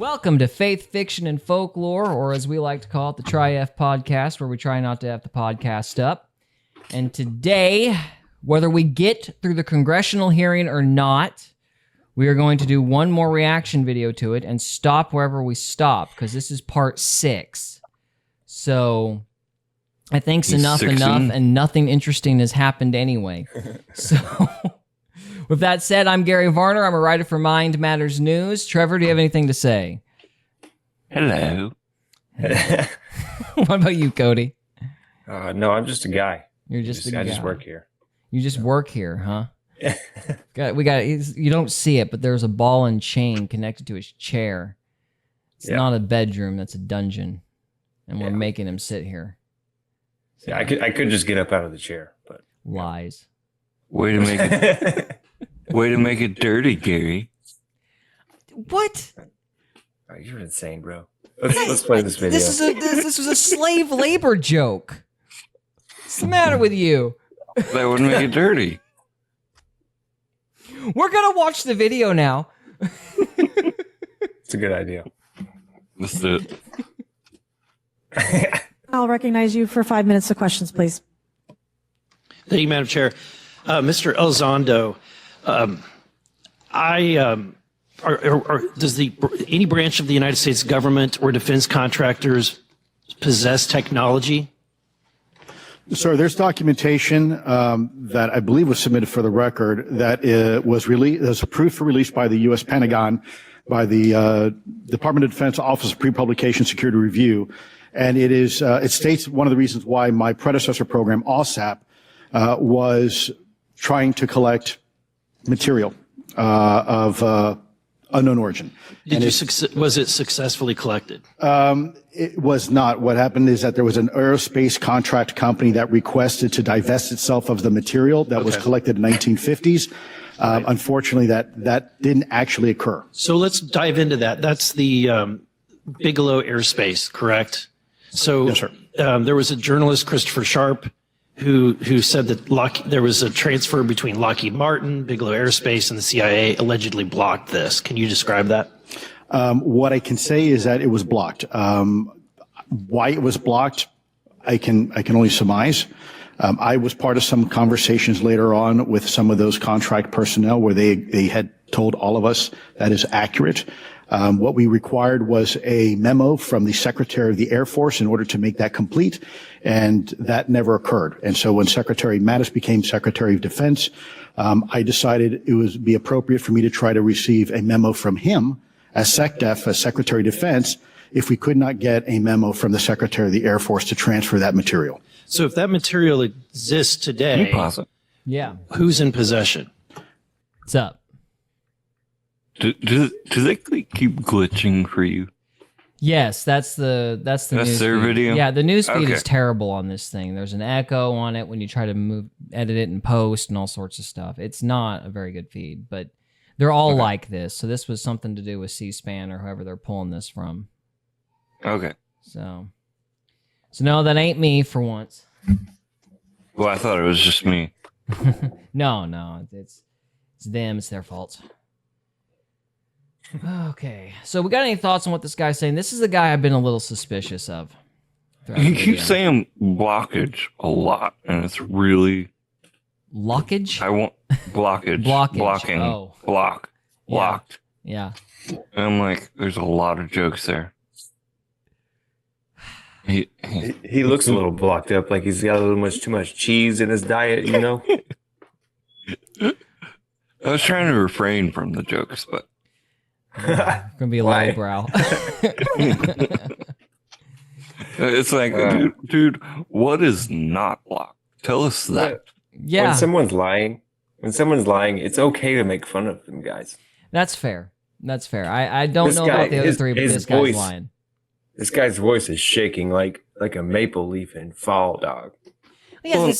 Welcome to Faith, Fiction, and Folklore, or as we like to call it, the Tri-F Podcast, where we try not to have the podcast up. And today, whether we get through the congressional hearing or not, we are going to do one more reaction video to it and stop wherever we stop, because this is part 6. So I think's enough, and nothing interesting has happened anyway. So with that said, I'm Gary Varner. I'm a writer for Mind Matters News. Trevor, do you have anything to say? Hello. What about you, Cody? No, I'm just a guy. You're just a guy. I just work here. You just work here, huh? You don't see it, but there's a ball and chain connected to his chair. It's not a bedroom, that's a dungeon. And we're making him sit here. So. Yeah, I could just get up out of the chair, but lies. Way to make it way to make it dirty, Gary. What? Oh, you're insane, bro. Let's play this video. This was a slave labor joke. What's the matter with you? That wouldn't make it dirty. We're gonna watch the video now. It's a good idea. Let's do it. I'll recognize you for 5 minutes of questions, please. Thank you, Madam Chair. Mr. Elizondo, does any branch of the United States government or defense contractors possess technology? Sir, there's documentation that I believe was submitted for the record that was approved for release by the U.S. Pentagon, by the Department of Defense Office of Pre-Publication Security Review, and it states one of the reasons why my predecessor program, OSAP, was trying to collect material of unknown origin. Was it successfully collected? It was not. What happened is that there was an aerospace contract company that requested to divest itself of the material that was collected in the 1950s. Unfortunately, that didn't actually occur. So let's dive into that. That's the Bigelow Airspace, correct? So yes, sir. There was a journalist, Christopher Sharp, who said that there was a transfer between Lockheed Martin, Bigelow Aerospace, and the CIA allegedly blocked this. Can you describe that? What I can say is that it was blocked. Why it was blocked, I can only surmise. I was part of some conversations later on with some of those contract personnel where they had told all of us that is accurate. What we required was a memo from the Secretary of the Air Force in order to make that complete, and that never occurred. And so when Secretary Mattis became Secretary of Defense, I decided it would be appropriate for me to try to receive a memo from him as SecDef, as Secretary of Defense, if we could not get a memo from the Secretary of the Air Force to transfer that material. So if that material exists today, who's in possession? What's up? Do they keep glitching for you? Yes, that's the news their feed. video? Yeah, the news feed is terrible on this thing. There's an echo on it when you try to edit it and post and all sorts of stuff. It's not a very good feed, but they're all like this. So this was something to do with C-SPAN or whoever they're pulling this from. Okay. So no, that ain't me for once. Well, I thought it was just me. No, it's them. It's their fault. Okay, so we got any thoughts on what this guy's saying? This is the guy I've been a little suspicious of. He keeps saying blockage a lot, and it's really... Lockage? I want blockage. Blocking. Oh. Blocked. Yeah. And I'm like, there's a lot of jokes there. He looks a little blocked up, like he's got a little too much cheese in his diet, you know? I was trying to refrain from the jokes, but... Gonna be a lowbrow. It's like, dude, what is not blocked? Tell us that. Yeah. When someone's lying, it's okay to make fun of them guys. That's fair. I don't know about the other three, but this guy's lying. This guy's voice is shaking like a maple leaf in fall, dog. Well,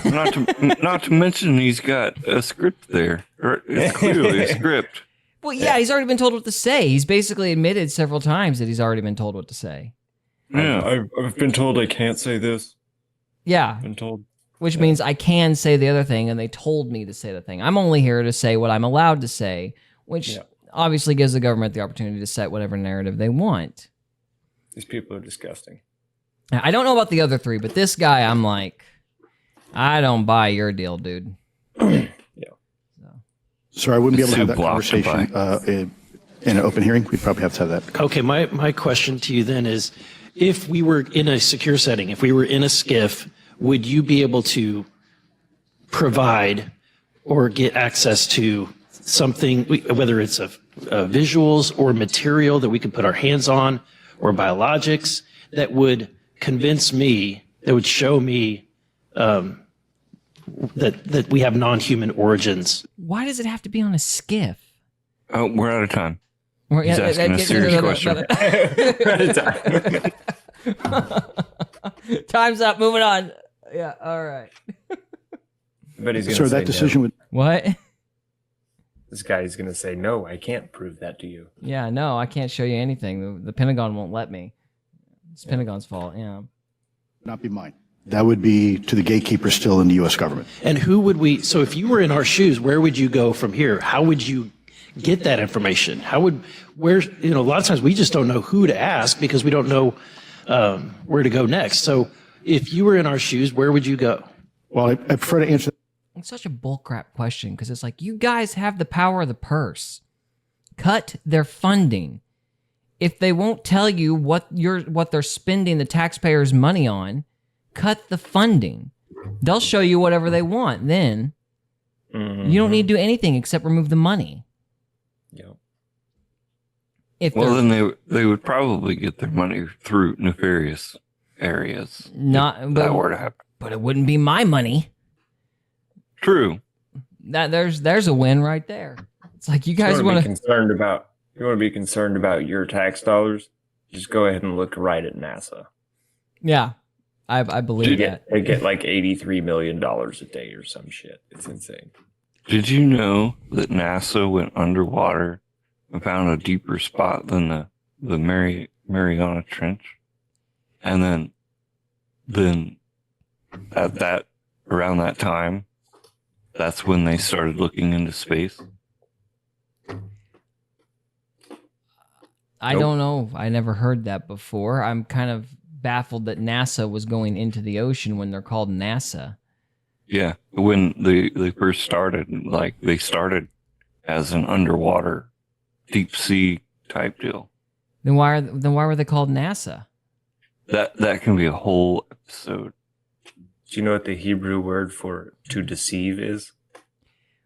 not to mention he's got a script there. It's clearly a script. Well, yeah, he's already been told what to say. He's basically admitted several times that he's already been told what to say. Yeah, I've been told I can't say this. Yeah. I've been told. Which means I can say the other thing, and they told me to say the thing. I'm only here to say what I'm allowed to say, which obviously gives the government the opportunity to set whatever narrative they want. These people are disgusting. Now, I don't know about the other three, but this guy, I'm like, I don't buy your deal, dude. Sir, I wouldn't be able to have Too that blocked to conversation in an open hearing. We'd probably have to have that. Okay, my question to you then is, if we were in a secure setting, if we were in a skiff, would you be able to provide or get access to something, whether it's a visuals or material that we could put our hands on, or biologics that would convince me, that would show me that we have non-human origins? Why does it have to be on a skiff? Oh, we're out of time. He's asking a serious question. Time's up. Moving on. Yeah. All right. But he's going to Sir, say that decision would. What? This guy is going to say, no, I can't prove that to you. Yeah. No, I can't show you anything. The Pentagon won't let me. It's Pentagon's fault. Yeah. Not be mine. That would be to the gatekeeper still in the U.S. government. And who would we, so if you were in our shoes, where would you go from here? How would you get that information? A lot of times we just don't know who to ask because we don't know where to go next. So if you were in our shoes, where would you go? Well, I prefer to answer. It's such a bullcrap question because it's like, you guys have the power of the purse. Cut their funding. If they won't tell you what they're spending the taxpayers' money on, cut the funding. They'll show you whatever they want. Then you don't need to do anything except remove the money. Yeah. Then they would probably get their money through nefarious areas. If that were to happen. But it wouldn't be my money. True. There's a win right there. It's like, you guys want to concerned about. You want to be concerned about your tax dollars? Just go ahead and look right at NASA. Yeah, I believe that. They get like $83 million a day or some shit. It's insane. Did you know that NASA went underwater and found a deeper spot than the Mariana Trench? And then around that time, that's when they started looking into space. I don't know. I never heard that before. I'm kind of baffled that NASA was going into the ocean when they're called NASA. Yeah, when they first started, they started as an underwater, deep sea type deal. Then why were they called NASA? That can be a whole episode. Do you know what the Hebrew word for to deceive is?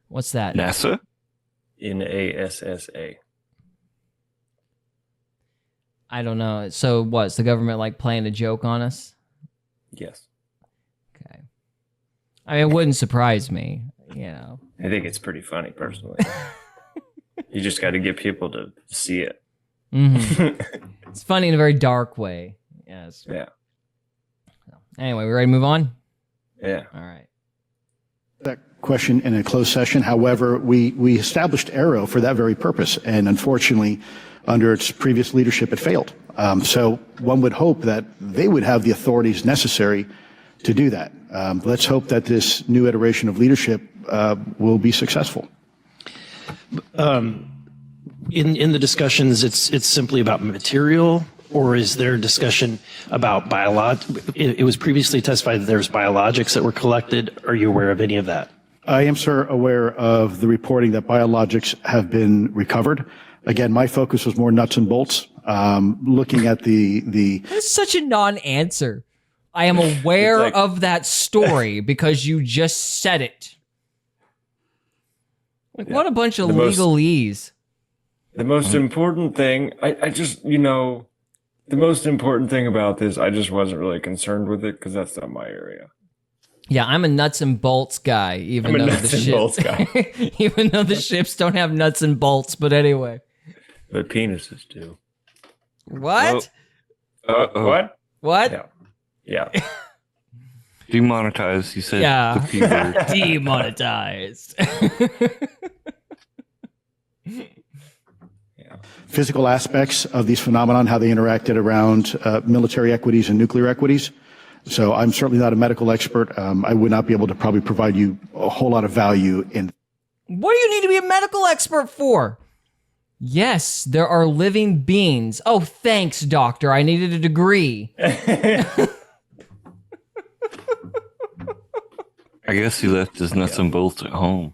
What's that? NASA? NASA. I don't know. So what's the government like playing a joke on us? Yes. Okay. I mean, it wouldn't surprise me, I think it's pretty funny, personally. You just got to get people to see it. Mm-hmm. It's funny in a very dark way. Yes. Yeah. Anyway, we ready to move on? Yeah. All right. That question in a closed session. However, we established Arrow for that very purpose, and unfortunately, under its previous leadership, it failed. So one would hope that they would have the authorities necessary to do that. Let's hope that this new iteration of leadership will be successful. In the discussions, it's simply about material, or is there discussion about it was previously testified that there's biologics that were collected. Are you aware of any of that? I am, sir, aware of the reporting that biologics have been recovered. Again, my focus was more nuts and bolts, looking at the. That's such a non-answer. I am aware of that story because you just said it. What a bunch of legalese. The most important thing, the most important thing about this, I just wasn't really concerned with it because that's not my area. Yeah, I'm a nuts and bolts guy, even though the ships don't have nuts and bolts. But anyway, but penises do. What? What? What? Yeah. Demonetized. You said yeah. the P word. Demonetized. Physical aspects of these phenomenon, how they interacted around military equities and nuclear equities. So I'm certainly not a medical expert. I would not be able to probably provide you a whole lot of value in. What do you need to be a medical expert for? Yes, there are living beings. Oh, thanks, doctor. I needed a degree. I guess he left his nuts and bolts at home.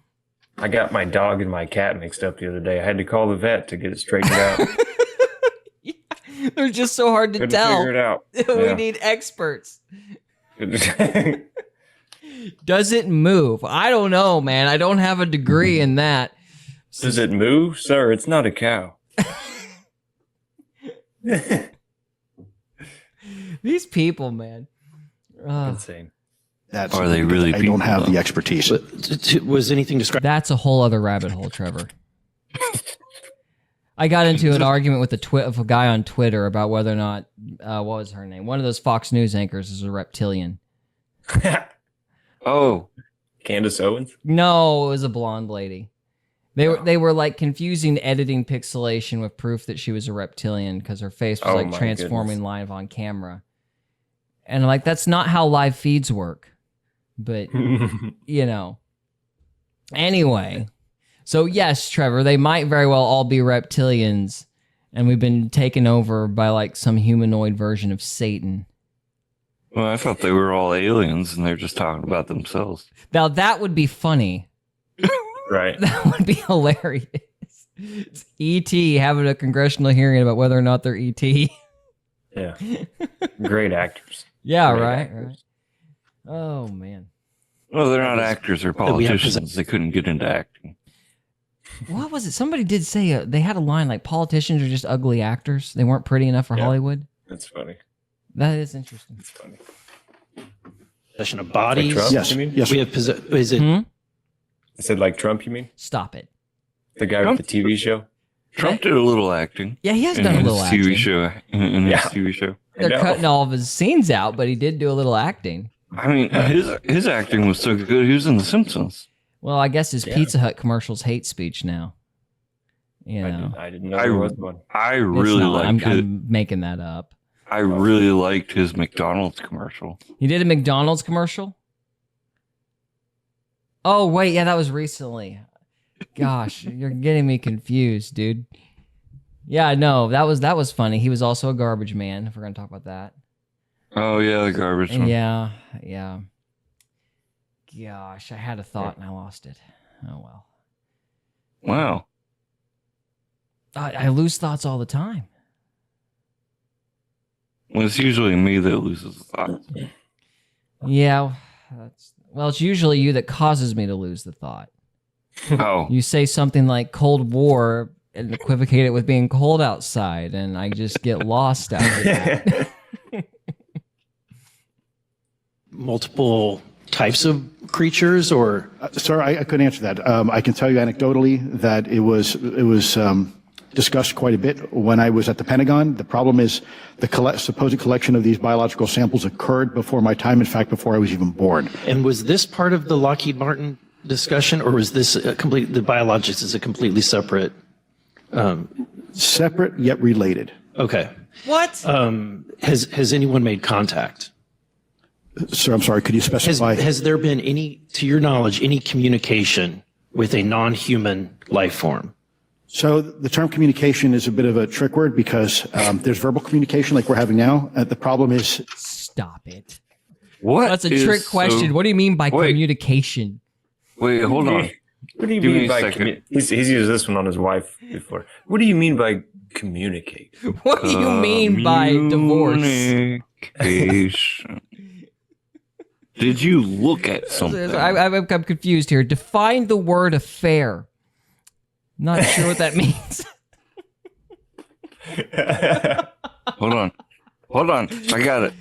I got my dog and my cat mixed up the other day. I had to call the vet to get it straightened out. They're just so hard to Couldn't tell. figure it out. We Yeah. need experts. Does it move? I don't know, man. I don't have a degree in that. Does it move? Sir, it's not a cow. These people, man. Insane. That's, Are they really I don't people, have though? the expertise. But was anything described? That's a whole other rabbit hole, Trevor. I got into an argument with a guy on Twitter about whether or not, what was her name? One of those Fox News anchors is a reptilian. Oh, Candace Owens? No, it was a blonde lady. They were like confusing editing pixelation with proof that she was a reptilian because her face was Oh like my transforming goodness. live on camera. And like, that's not how live feeds work. But, you know. Anyway. So yes, Trevor, they might very well all be reptilians. And we've been taken over by like some humanoid version of Satan. well, I thought they were all aliens and they're just talking about themselves. Now that would be funny. Right. That would be hilarious. It's E.T. having a congressional hearing about whether or not they're E.T. Yeah. Great actors. Yeah, Great right, actors. right. Oh, man. Well, they're not actors or we have politicians. They couldn't get into acting. What was it? Somebody did say they had a line like politicians are just ugly actors. They weren't pretty enough for Yeah. Hollywood. That's funny. That is interesting. That's funny. Possession of bodies. Trump? Yes, You mean? yes. We have is it Hmm? I said like Trump, you mean? Stop it. The guy with the TV show? Trump did a little acting. Yeah, he has in done a his little TV acting. show. In his Yeah. TV show. I They're know. cutting all of his scenes out, but he did do a little acting. I mean, his acting was so good. He was in The Simpsons. Well, I guess his Yeah. Pizza Hut commercials hate speech now. You know, I didn't know there was one. I It's really not. liked it. I'm making that up. I really liked his McDonald's commercial. He did a McDonald's commercial? Oh, wait, yeah, that was recently. Gosh, you're getting me confused, dude. Yeah, no, that was funny. He was also a garbage man, if we're going to talk about that. Oh yeah, the garbage one. Yeah. Gosh, I had a thought and I lost it. Oh, well. Wow. I lose thoughts all the time. Well, it's usually me that loses the thought. Yeah, it's usually you that causes me to lose the thought. Oh, You say something like Cold War and equivocate it with being cold outside, and I just get lost out of it. multiple types of creatures or Sir, I couldn't answer that. I can tell you anecdotally that it was discussed quite a bit when I was at the Pentagon. The problem is the supposed collection of these biological samples occurred before my time, in fact, before I was even born. and was this part of the Lockheed Martin discussion or was this the biologics is a completely separate Separate yet related. okay. What? Has anyone made contact? Sir, I'm sorry, could you specify? Has there been any, to your knowledge, any communication with a non-human life form? So the term communication is a bit of a trick word because there's verbal communication like we're having now. The problem is Stop it. what? That's a is trick question. so- What do you mean by Wait. communication? Wait, hold on. What do you Give me mean a by second. he's used this one on his wife before. What do you mean by communicate? What do you mean by divorce? Communication. Did you look at something? I'm confused here. Define the word affair. Not sure what that means. Hold on. I got it.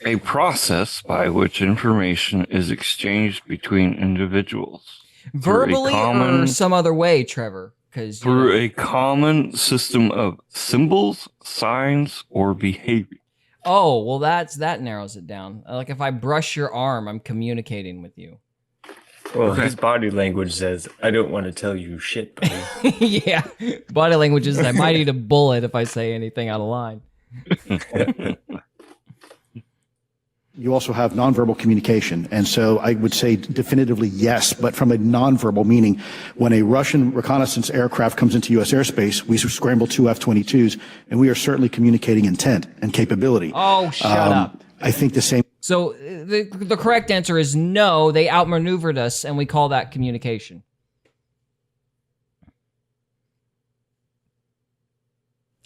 A process by which information is exchanged between individuals. Verbally or common- some other way, Trevor? Because Through a common system of symbols, signs, or behavior. oh, well, that narrows it down. Like if I brush your arm, I'm communicating with you. Well, his body language says, "I don't want to tell you shit, buddy." Yeah, body language is I might eat a bullet if I say anything out of line. You also have nonverbal communication. And so I would say definitively yes, but from a nonverbal meaning, when a Russian reconnaissance aircraft comes into U.S. airspace, we scramble 2 F-22s, and we are certainly communicating intent and capability. Oh, shut up. I think the same. So the correct answer is no, they outmaneuvered us, and we call that communication.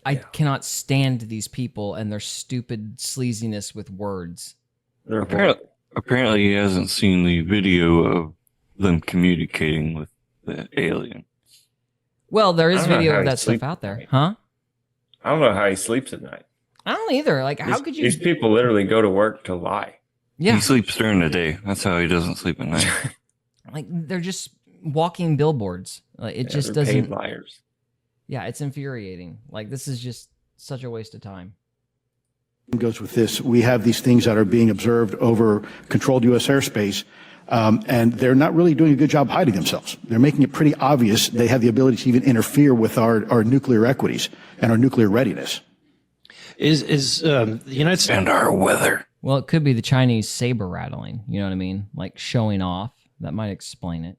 I cannot stand these people and their stupid sleaziness with words. Apparently, he hasn't seen the video of them communicating with the alien. Well, there is I don't know video how of he that stuff sleeps out at there. night. Huh? I don't know how he sleeps at night. I don't either. Like, how could you? These people literally go to work to lie. Yeah. He sleeps during the day. That's how he doesn't sleep at night. Like, they're just walking billboards. Like, it just they're doesn't. paid liars. Yeah, it's infuriating. Like, this is just such a waste of time. Goes with this. We have these things that are being observed over controlled U.S. airspace, and they're not really doing a good job hiding themselves. They're making it pretty obvious they have the ability to even interfere with our nuclear equities and our nuclear readiness. Is the United States And our weather. Well, it could be the Chinese saber rattling. You know what I mean? Like showing off. That might explain it.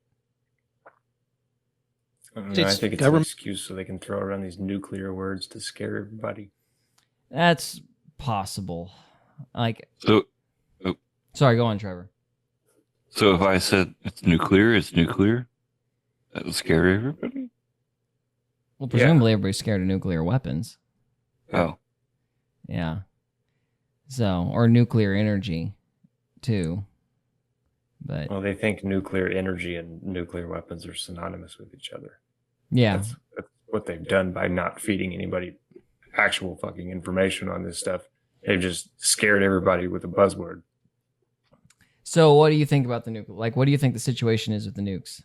I think It's it's an government- excuse so they can throw around these nuclear words to scare everybody. That's possible. Like, So, sorry, go on, Trevor. so if I said it's nuclear, that would scare everybody? Well, presumably everybody's scared of nuclear weapons. Oh. Yeah. So, or nuclear energy, too. But Well, they think nuclear energy and nuclear weapons are synonymous with each other. yeah, That's what they've done by not feeding anybody actual fucking information on this stuff. They've just scared everybody with a buzzword. So, what do you think about the nuke? Like, what do you think the situation is with the nukes?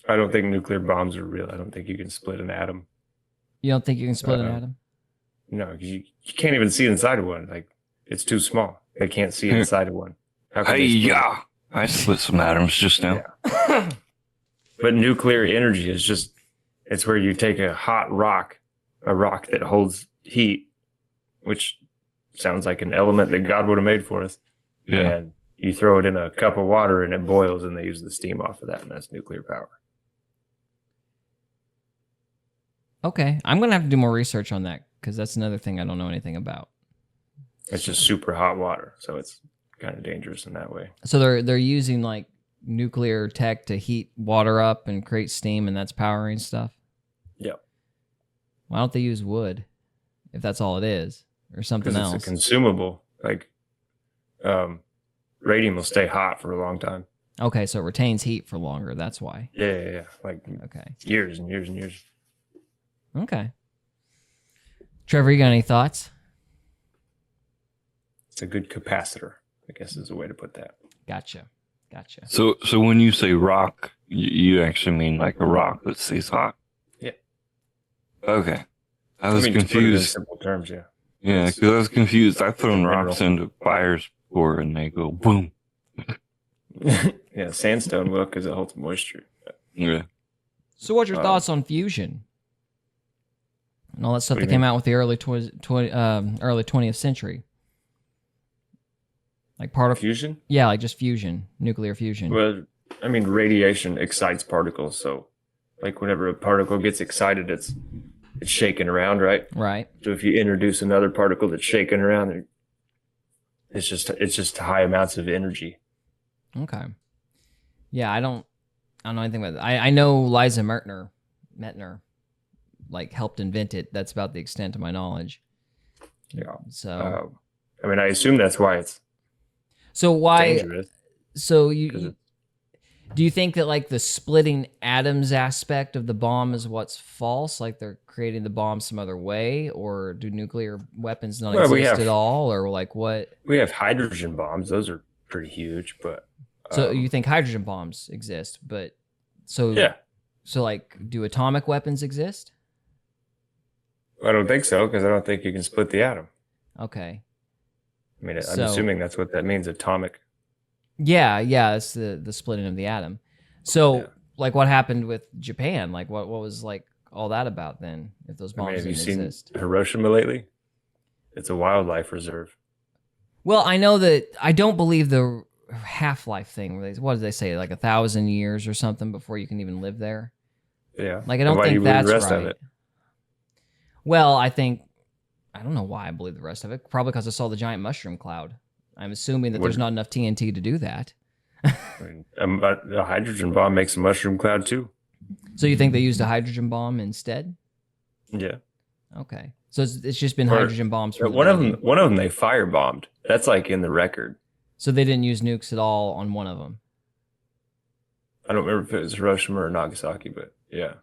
I don't think nuclear bombs are real. I don't think you can split an atom. You don't think you can split an atom? No, you can't even see inside of one. Like, it's too small. They can't see inside of one. How can Hey, they split it? yeah. I split some atoms just now. Yeah. But nuclear energy is just, it's where you take a hot rock, a rock that holds heat, which sounds like an element that God would have made for us. Yeah. And you throw it in a cup of water and it boils and they use the steam off of that, and that's nuclear power. Okay, I'm gonna have to do more research on that because that's another thing I don't know anything about. It's just super hot water, so it's kind of dangerous in that way. So they're using like nuclear tech to heat water up and create steam, and that's powering stuff. Yeah. Why don't they use wood, if that's all it is, or something Because else? it's a consumable. Like, radium will stay hot for a long time. Okay, so it retains heat for longer. That's why. Yeah. Like Okay. years and years and years. Okay. Trevor, you got any thoughts? It's a good capacitor, I guess is a way to put that. Gotcha. So when you say rock, you actually mean like a rock that stays hot? Yeah. Okay. I was to put it in confused. simple terms, yeah. Yeah, because I was confused. I've thrown rocks into fires before and they go boom. Yeah, sandstone will because it holds moisture. Yeah. So, what's your thoughts on fusion and all that stuff What do that you came mean? out with the early 20th century? Like particle Fusion? Yeah, like just fusion, nuclear fusion. Well, I mean, radiation excites particles. So, like, whenever a particle gets excited, it's shaking around, right? Right. So, if you introduce another particle that's shaking around, it's just high amounts of energy. Okay. Yeah, I don't know anything about it. I know Liza Metner, like helped invent it. That's about the extent of my knowledge. Yeah. So, I mean, I assume that's why it's so why? dangerous. So 'Cause you do you think that like the splitting atoms aspect of the bomb is what's false? Like they're creating the bomb some other way, or do nuclear weapons not Well, we exist have- at all, or like what? We have hydrogen bombs; those are pretty huge. But So you think hydrogen bombs exist, but so yeah, So like, do atomic weapons exist? I don't think so because I don't think you can split the atom. Okay. I mean, I'm So- assuming that's what that means. Atomic. Yeah, it's the splitting of the atom. So, Yeah. like, what happened with Japan? Like, what was like all that about then? If those I mean, bombs have you didn't seen exist, Hiroshima lately? It's a wildlife reserve. Well, I know that I don't believe the half-life thing. What did they say? Like 1,000 years or something before you can even live there. Yeah. Like I don't Why do think you believe that's the rest right. of it? Well, I don't know why I believe the rest of it. Probably because I saw the giant mushroom cloud. I'm assuming that there's not enough TNT to do that. I mean, a hydrogen bomb makes a mushroom cloud too. So you think they used a hydrogen bomb instead? Yeah. Okay. So it's just been Or- hydrogen bombs from the One of beginning. them they firebombed. That's like in the record. So they didn't use nukes at all on one of them. I don't remember if it was Hiroshima or Nagasaki, but yeah.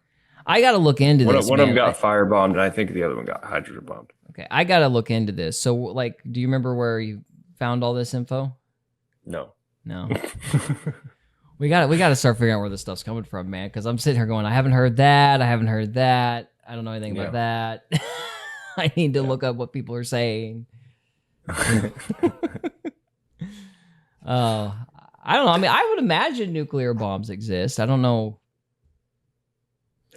I got to look into One, this. one of them man. got firebombed, and I think the other one got hydrogen bombed. Okay, I got to look into this. So, like, do you remember where you found all this info? No. No. we got to start figuring out where this stuff's coming from, man. Because I'm sitting here going, I haven't heard that. I haven't heard that. I don't know anything about that. I need to look up what people are saying. I don't know. I mean, I would imagine nuclear bombs exist. I don't know.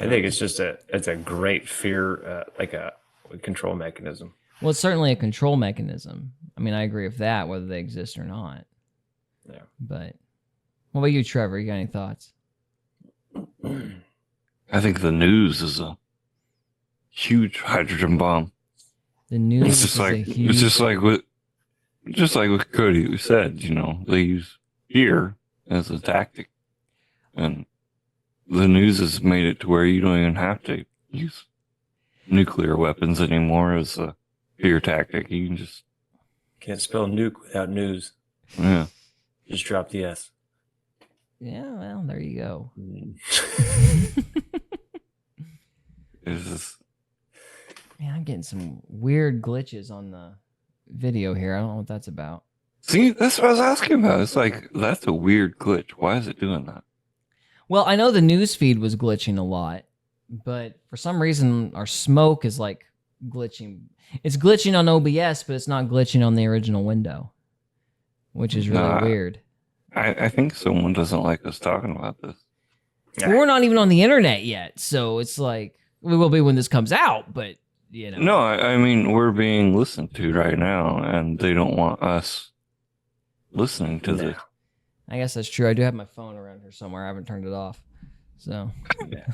I think it's a great fear, like a control mechanism. Well, it's certainly a control mechanism. I mean, I agree with that, whether they exist or not. Yeah. But what about you, Trevor? You got any thoughts? I think the news is a huge hydrogen bomb. The news It's just is like a huge... it's just like with Cody we said, you know, they use fear as a tactic. And the news has made it to where you don't even have to use nuclear weapons anymore as a fear tactic. You can just Can't spell nuke without news. yeah. Just drop the S. Yeah, well, there you go. It's just Man, I'm getting some weird glitches on the video here. I don't know what that's about. see, that's what I was asking about. It's like that's a weird glitch. Why is it doing that? Well, I know the news feed was glitching a lot, but for some reason our smoke is like glitching. It's glitching on OBS, but it's not glitching on the original window, which is really Nah. weird. I think someone doesn't like us talking about this. We're not even on the internet yet, so it's like we will be when this comes out, but you know. No, I mean we're being listened to right now, and they don't want us listening to this. I guess that's true. I do have my phone around here somewhere. I haven't turned it off. So, Yeah.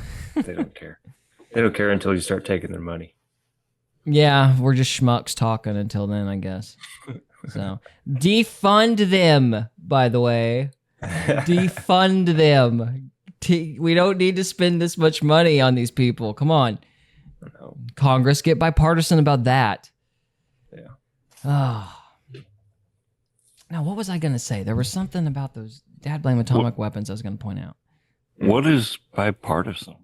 They don't care. They don't care until you start taking their money. yeah, we're just schmucks talking until then, I guess. So, defund them, by the way. Defund them. We don't need to spend this much money on these people. Come on. No. Congress, get bipartisan about that. Yeah. Oh. Now, what was I going to say? There was something about those dad blame atomic weapons I was going to point out. What is bipartisan?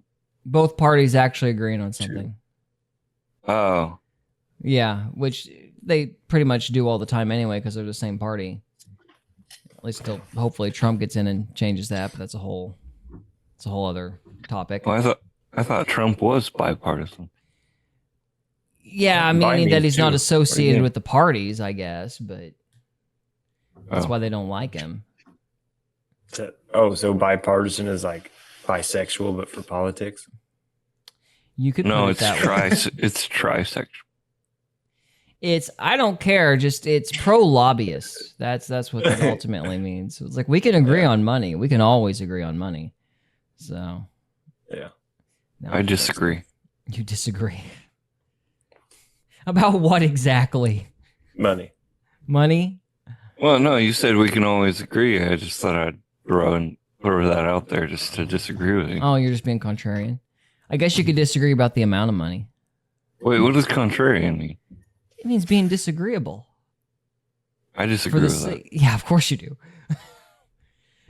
Both parties actually agreeing on something. Oh, Yeah, which they pretty much do all the time anyway because they're the same party. At least until hopefully Trump gets in and changes that, but that's a whole other topic. well, I thought Trump was bipartisan. Yeah, I mean Biden that he's too. not What do associated you mean? with the parties, I guess, but that's Oh. why they don't like him. So bipartisan is like bisexual, but for politics. You could No, put it it's that way. it's trisexual. It's I don't care, just it's pro lobbyist. That's what it ultimately means. It's like we can agree on money. We can always agree on money. So Yeah. no, I disagree. You disagree. About what exactly? Money. Money? Well, no, you said we can always agree. I just thought I'd throw that out there just to disagree with you. Oh, you're just being contrarian. I guess you could disagree about the amount of money. Wait, what does contrarian mean? It means being disagreeable. I disagree with that. Yeah, of course you do.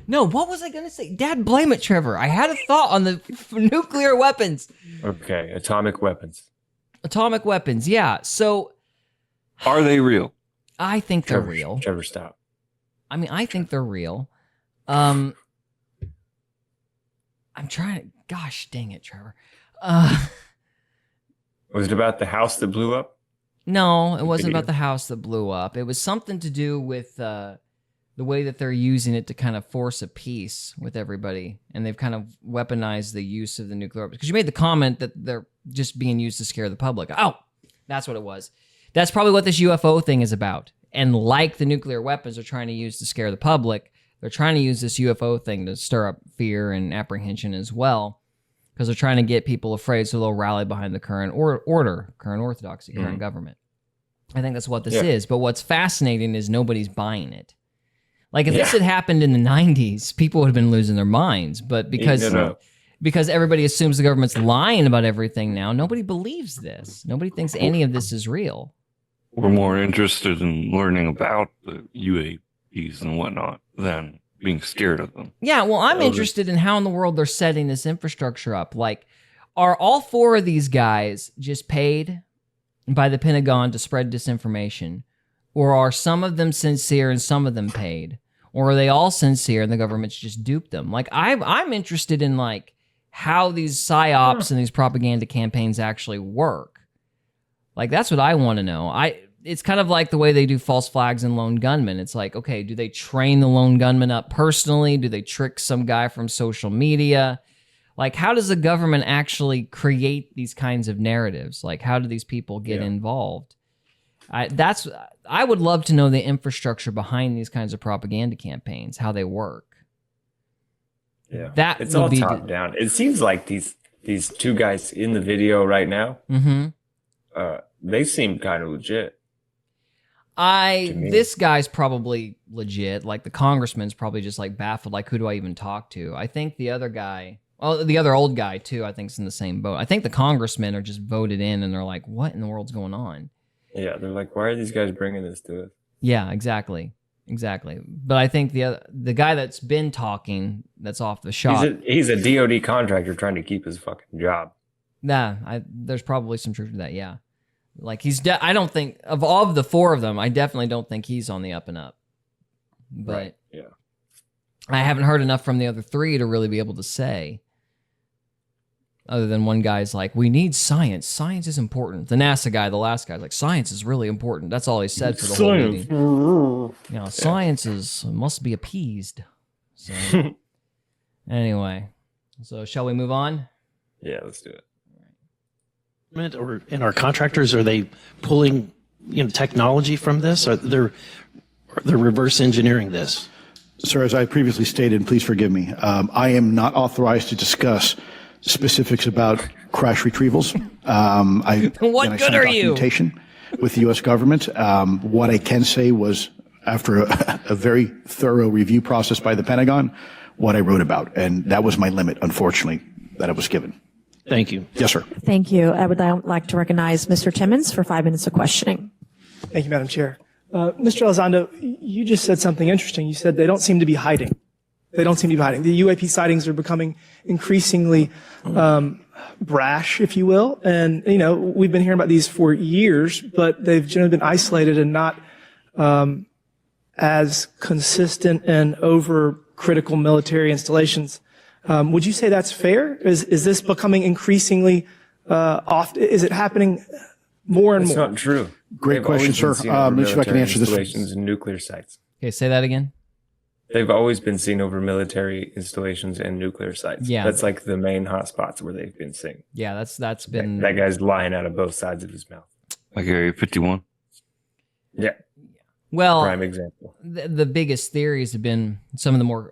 No, what was I going to say? Dad, blame it, Trevor. I had a thought on the nuclear weapons. Okay. Atomic weapons. Atomic weapons, yeah. So Are they real? I think they're Trevor, real. Trevor, stop. I mean, I think they're real. I'm trying to... Gosh, dang it, Trevor. Was it about the house that blew up? No, it wasn't Video. about the house that blew up. It was something to do with the way that they're using it to kind of force a peace with everybody. And they've kind of weaponized the use of the nuclear weapons. Because you made the comment that they're just being used to scare the public. Oh, that's what it was. That's probably what this UFO thing is about. And like the nuclear weapons they're trying to use to scare the public, they're trying to use this UFO thing to stir up fear and apprehension as well, because they're trying to get people afraid so they'll rally behind the current order, current orthodoxy, current government. I think that's what this is. But what's fascinating is nobody's buying it. Like if this had happened in the 90s, people would have been losing their minds. But because everybody assumes the government's lying about everything now, nobody believes this. Nobody thinks any of this is real. We're more interested in learning about the UAPs and whatnot than being scared of them. Yeah, well, I'm interested in how in the world they're setting this infrastructure up. Like, are all four of these guys just paid by the Pentagon to spread disinformation? Or are some of them sincere and some of them paid? Or are they all sincere and the government's just duped them? Like, I'm interested in, like, how these psyops and these propaganda campaigns actually work. Like, that's what I want to know. It's kind of like the way they do false flags and lone gunmen. It's like, okay, do they train the lone gunman up personally? Do they trick some guy from social media? Like, how does the government actually create these kinds of narratives? Like, how do these people get involved? I would love to know the infrastructure behind these kinds of propaganda campaigns, how they work. Yeah, it's all top down. It seems like these two guys in the video right now, they seem kind of legit. This guy's probably legit. Like the congressman's probably just like baffled. Like, who do I even talk to? I think the other guy, the other old guy too, I think is in the same boat. I think the congressmen are just voted in and they're like, what in the world's going on? Yeah, they're like, why are these guys bringing this to us? Yeah, exactly. But I think the guy that's been talking, that's off the shot. He's a DOD contractor trying to keep his fucking job. Nah, there's probably some truth to that. Yeah, like I don't think of all of the four of them, I definitely don't think he's on the up and up. But I haven't heard enough from the other three to really be able to say. Other than one guy's like, we need science. Science is important. The NASA guy, the last guy's like, science is really important. That's all he said for the whole meeting. Science must be appeased. So, anyway, so shall we move on? Yeah, let's do it. Or in our contractors, are they pulling technology from this? Or they're reverse engineering this? Sir, as I previously stated, please forgive me. I am not authorized to discuss specifics about crash retrievals. What good are you? Documentation with the U.S. government. What I can say was, after a very thorough review process by the Pentagon, what I wrote about, and that was my limit, unfortunately, that I was given. Thank you. Yes, sir. Thank you. I would now like to recognize Mr. Timmons for 5 minutes of questioning. Thank you, Madam Chair. Mr. Elizondo, you just said something interesting. You said they don't seem to be hiding. The UAP sightings are becoming increasingly brash, if you will. And, we've been hearing about these for years, but they've generally been isolated and not as consistent and over-critical military installations. Would you say that's fair? Is this becoming increasingly often? Is it happening more and more? It's not true. Great question, sir. Let me see if I can answer this. Installations and nuclear sites. Okay, say that again. They've always been seen over military installations and nuclear sites. Yeah. That's like the main hotspots where they've been seen. Yeah, that's been... That guy's lying out of both sides of his mouth. Like Area 51? Yeah. Well, prime example. The biggest theories have been, some of the more,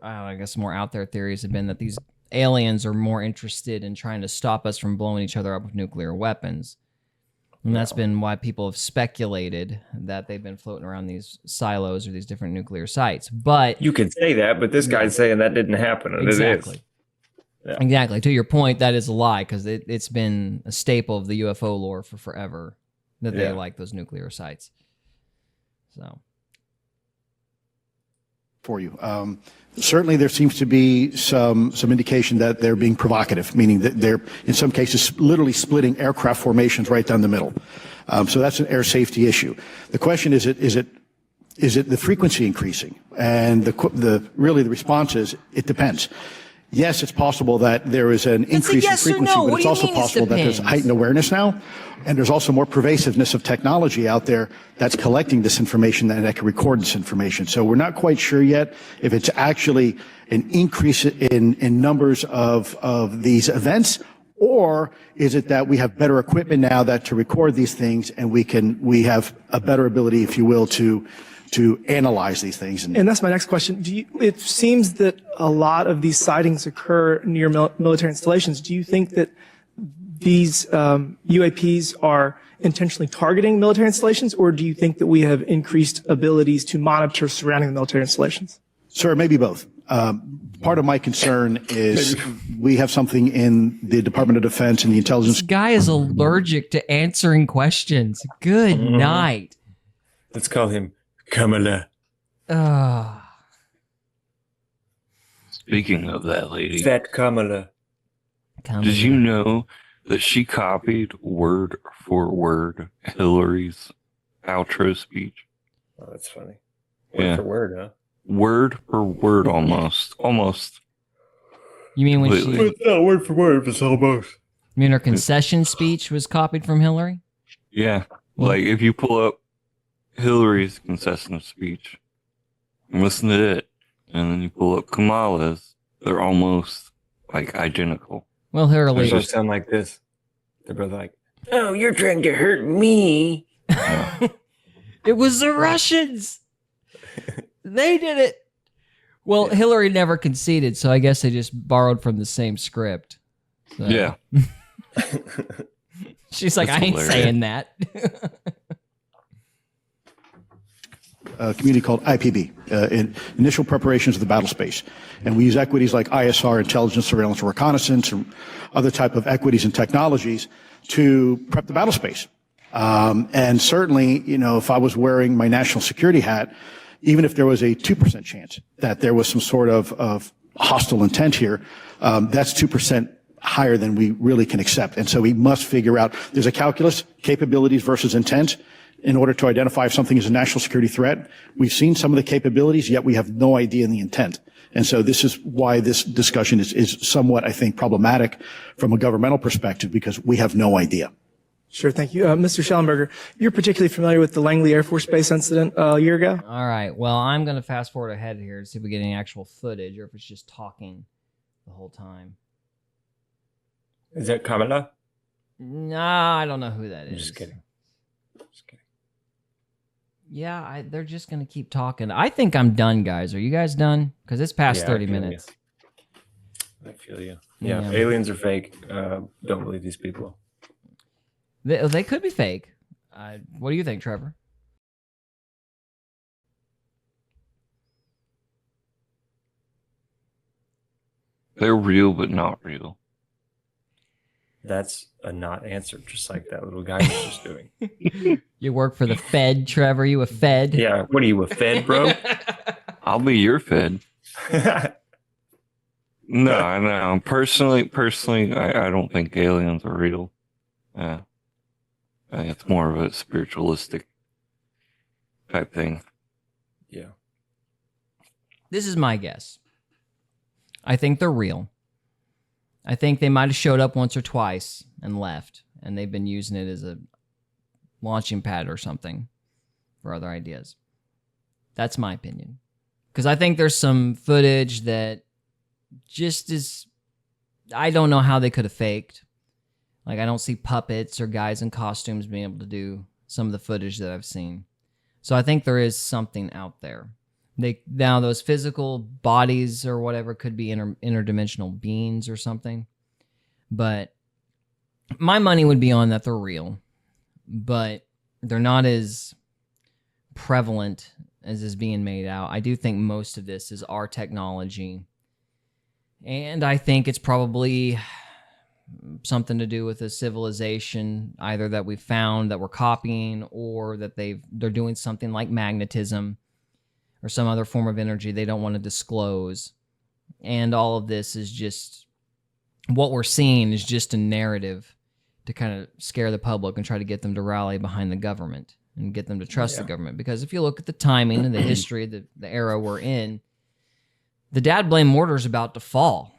more out there theories have been that these aliens are more interested in trying to stop us from blowing each other up with nuclear weapons. And that's been why people have speculated that they've been floating around these silos or these different nuclear sites. But you could say that, but this guy's saying that didn't happen. And exactly. It is. Yeah. Exactly. To your point, that is a lie, because it's been a staple of the UFO lore for forever that they like those nuclear sites. So. For you. Certainly there seems to be some indication that they're being provocative, meaning that they're, in some cases, literally splitting aircraft formations right down the middle. So that's an air safety issue. The question is it the frequency increasing? And the response is, it depends. Yes, it's possible that there is an increase in frequency, but it's also possible that there's heightened awareness now. And there's also more pervasiveness of technology out there that's collecting this information and that can record this information. So we're not quite sure yet if it's actually an increase in numbers of these events, or is it that we have better equipment now that to record these things and we have a better ability, if you will, to to analyze these things. And that's my next question. It seems that a lot of these sightings occur near military installations. Do you think that these UAPs are intentionally targeting military installations, or do you think that we have increased abilities to monitor surrounding the military installations? Sir, maybe both. Part of my concern is we have something in the Department of Defense and the intelligence. This guy is allergic to answering questions. Good night. Let's call him Kamala. Speaking of that lady, Fat Kamala. did you know that she copied word for word Hillary's outro speech? Oh, that's funny. Yeah. Word for word, huh? Word for word, almost. You mean when Completely. It's not word for word, it's almost. you mean her concession speech was copied from Hillary? Yeah. Like if you pull up Hillary's concession speech and listen to it, and then you pull up Kamala's, they're almost like identical. Well, They Hillary, both sound like this. They're both like, "Oh, you're trying to hurt me." it was the Russians. They did it. Well, Hillary never conceded, so I guess they just borrowed from the same script. So. Yeah. She's like, That's I ain't hilarious. saying that. A community called IPB, in initial preparations of the battle space. And we use equities like ISR, intelligence, surveillance, and reconnaissance, and other type of equities and technologies to prep the battle space. And certainly, if I was wearing my national security hat, even if there was a 2% chance that there was some sort of hostile intent here, that's 2% higher than we really can accept. And so we must figure out, there's a calculus, capabilities versus intent, in order to identify if something is a national security threat. We've seen some of the capabilities, yet we have no idea in the intent. And so this is why this discussion is somewhat, I think, problematic from a governmental perspective, because we have no idea. Sure, thank you. Mr. Schellenberger, you're particularly familiar with the Langley Air Force Base incident a year ago? All right. Well, I'm going to fast forward ahead here to see if we get any actual footage or if it's just talking the whole time. Is that Kamala? Nah, I don't know who that is. I'm just kidding. Just kidding. Yeah, they're just going to keep talking. I think I'm done, guys. Are you guys done? Because it's past Yeah, 30 I feel minutes. you. I feel you. Yeah, Yeah. aliens are fake. Don't believe these people. They could be fake. What do you think, Trevor? They're real, but not real. That's a not answer, just like that little guy was just doing. You work for the Fed, Trevor. You a Fed? Yeah, what are you, a Fed, bro? I'll be your Fed. No. Personally, I don't think aliens are real. I think it's more of a spiritualistic type thing. Yeah. This is my guess. I think they're real. I think they might have showed up once or twice and left, and they've been using it as a launching pad or something for other ideas. That's my opinion. Because I think there's some footage that just is... I don't know how they could have faked. Like, I don't see puppets or guys in costumes being able to do some of the footage that I've seen. So I think there is something out there. Now those physical bodies or whatever could be interdimensional beings or something. But my money would be on that they're real. But they're not as prevalent as is being made out. I do think most of this is our technology. And I think it's probably something to do with a civilization, either that we found that we're copying, or that they're doing something like magnetism or some other form of energy they don't want to disclose. And all of this is just, what we're seeing is just a narrative to kind of scare the public and try to get them to rally behind the government and get them to trust the government. Because if you look at the timing and the history, the era we're in, the dad blame mortar is about to fall.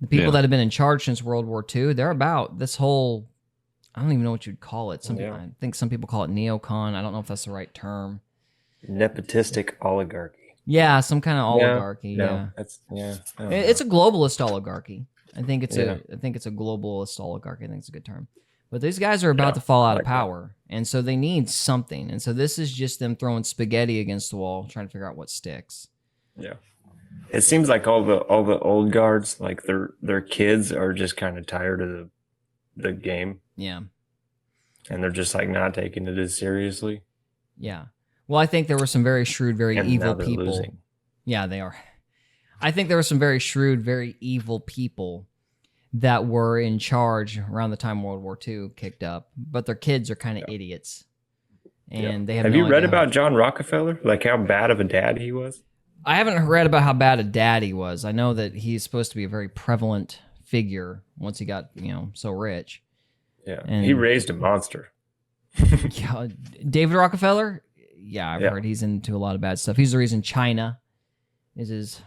The people that have been in charge since World War II, they're about this whole, I don't even know what you'd call it. I think some people call it neocon. I don't know if that's the right term. Nepotistic oligarchy. Yeah, some kind of oligarchy. No, that's It's a globalist oligarchy. I think it's a globalist oligarchy. I think it's a good term. But these guys are about to fall out of like that. power, and so they need something. And so this is just them throwing spaghetti against the wall, trying to figure out what sticks. Yeah. It seems like all the old guards, like their kids are just kind of tired of the game, Yeah. and they're just like not taking it as seriously. Yeah. Well, I think there were some very shrewd, very And evil now they're people. losing. Yeah, they are. I think there were some very shrewd, very evil people that were in charge around the time World War II kicked up, but their kids are kind of idiots. And they have Have no you read idea how- about John Rockefeller? Like how bad of a dad he was? I haven't read about how bad a dad he was. I know that he's supposed to be a very prevalent figure once he got, so rich. Yeah. And- He raised a monster. Yeah, David Rockefeller? Yeah, I've Yeah. heard he's into a lot of bad stuff. He's the reason China is as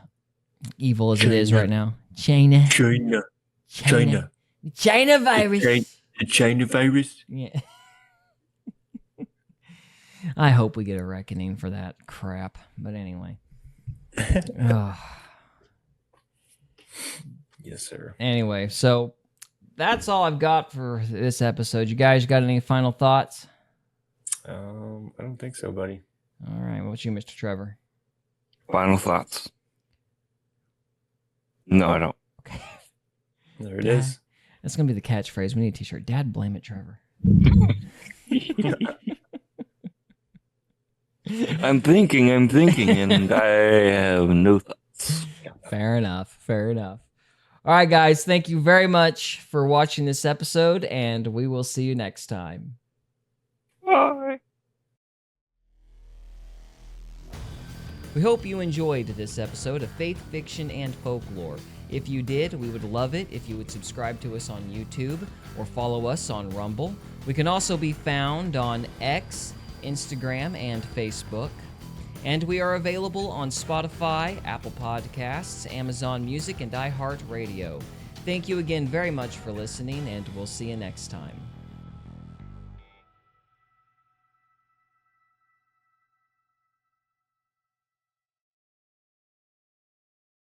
evil as it is right now. China China. China virus. The China virus. Yeah. I hope we get a reckoning for that crap. But anyway. Ugh. Yes, sir. Anyway, so that's all I've got for this episode. You guys got any final thoughts? I don't think so, buddy. All right, what about you, Mr. Trevor? Final thoughts? No, I don't. There it is. That's going to be the catchphrase. We need a t-shirt. Dad, blame it, Trevor. I'm thinking, and I have no thoughts. Fair enough. All right, guys. Thank you very much for watching this episode, and we will see you next time. Bye. We hope you enjoyed this episode of Faith, Fiction, and Folklore. If you did, we would love it if you would subscribe to us on YouTube or follow us on Rumble. We can also be found on X, Instagram, and Facebook. And we are available on Spotify, Apple Podcasts, Amazon Music, and iHeartRadio. Thank you again very much for listening, and we'll see you next time.